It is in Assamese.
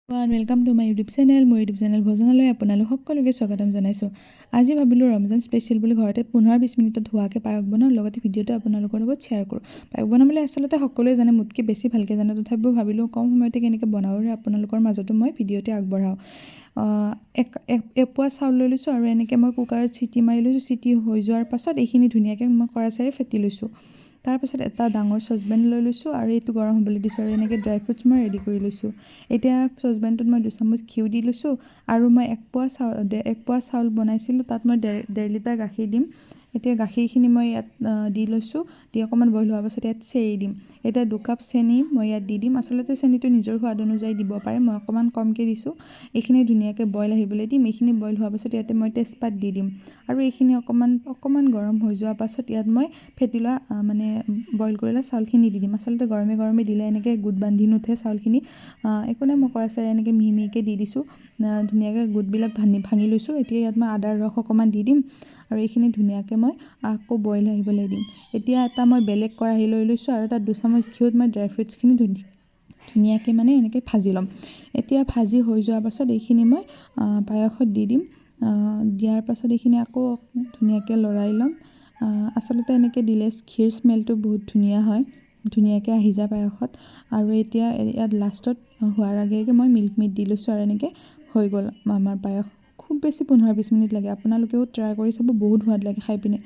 Welcome to my YouTube channel. মোৰ ইউটিউব চেনেল ভজনালৈ আপোনালোক সকলোকে স্বাগতম জনাইছোঁ। আজি ভাবিলোঁ ৰমজান স্পেচিয়েল বুলি ঘৰতে 15-20 মিনিটত হোৱাকৈ পায়স বনাওঁ, লগতে ভিডিঅ'টো আপোনালোকৰ লগত শ্বেয়াৰ কৰোঁ। পায়স বনাবলৈ আচলতে সকলোৱে জানে, মোতকৈ বেছি ভালকৈ জানে, তথাপিও ভাবিলোঁ কম সময়তে কেনেকৈ বনাওঁ আৰু আপোনালোকৰ মাজতো মই ভিডিঅ'তে আগবঢ়াওঁ। এপোৱা চাউল লৈ লৈছোঁ আৰু এনেকৈ মই কুকাৰত চিটি মাৰি লৈছোঁ। চিটি হৈ যোৱাৰ পাছত এইখিনি ধুনীয়াকৈ মই কৰাচেৰে ফেটি লৈছোঁ। তাৰপাছত এটা ডাঙৰ চচপেন লৈ লৈছোঁ আৰু এইটো গৰম হ'বলৈ দিছোঁ আৰু এনেকৈ ড্ৰাই ফ্ৰুটছ মই ৰেডি কৰি লৈছোঁ। এতিয়া চচপেনটোত মই 2 চামুচ ঘিউ দি লৈছোঁ আৰু মই এক পোৱা চাউল বনাইছিলোঁ, তাত মই ডেৰ লিটাৰ গাখীৰ দিম। এতিয়া গাখীৰখিনি মই ইয়াত দি লৈছোঁ, দি অকণমান বইল হোৱাৰ পাছত ইয়াত চেনি দিম। এতিয়া 2 কাপ চেনি মই ইয়াত দি দিম। আচলতে চেনিটো নিজৰ সোৱাদ অনুযায়ী দিব পাৰে, মই অকণমান কমকৈ দিছোঁ। এইখিনি ধুনীয়াকৈ বইল আহিবলৈ দিম। এইখিনি বইল হোৱাৰ পাছত ইয়াতে মই তেজপাত দি দিম আৰু এইখিনি অকণমান গৰম হৈ যোৱাৰ পাছত ইয়াত মই ফেটি লোৱা বইল কৰি লোৱা চাউলখিনি দি দিম। আচলতে গৰমে দিলে এনেকৈ গোট বান্ধি নুঠে চাউলখিনি। একো নাই, মই কৰাচেৰে এনেকৈ মিহিকৈ দি দিছোঁ। ধুনীয়াকৈ গোটবিলাক ভাঙি লৈছোঁ। এতিয়া ইয়াত মই আদাৰ ৰস অকণমান দি দিম আৰু এইখিনি ধুনীয়াকৈ মই আকৌ বইল আহিবলৈ দিম। এতিয়া এটা মই বেলেগ কেৰাহী লৈ লৈছোঁ আৰু তাত 2 চামুচ ঘিউত মই ড্ৰাই ফ্ৰুটছখিনি ধুনীয়াকৈ এনেকৈ ভাজি ল'ম। এতিয়া ভাজি হৈ যোৱাৰ পাছত এইখিনি মই পায়সত দি দিম। দিয়াৰ পাছত এইখিনি আকৌ ধুনীয়াকৈ লৰাই ল'ম। আচলতে এনেকৈ দিলে ঘিৰ স্মেলটো বহুত ধুনীয়া হয়, ধুনীয়াকৈ আহি যায় পায়সত। আৰু এতিয়া ইয়াত লাষ্টত হোৱাৰ আগে মই মিল্ক মেড দি লৈছোঁ আৰু এনেকৈ হৈ গ'ল আমাৰ পায়স। খুব বেছি 15-20 মিনিট লাগে। আপোনালোকেও ট্ৰাই কৰি চাব, বহুত সোৱাদ লাগে খাই পিনে।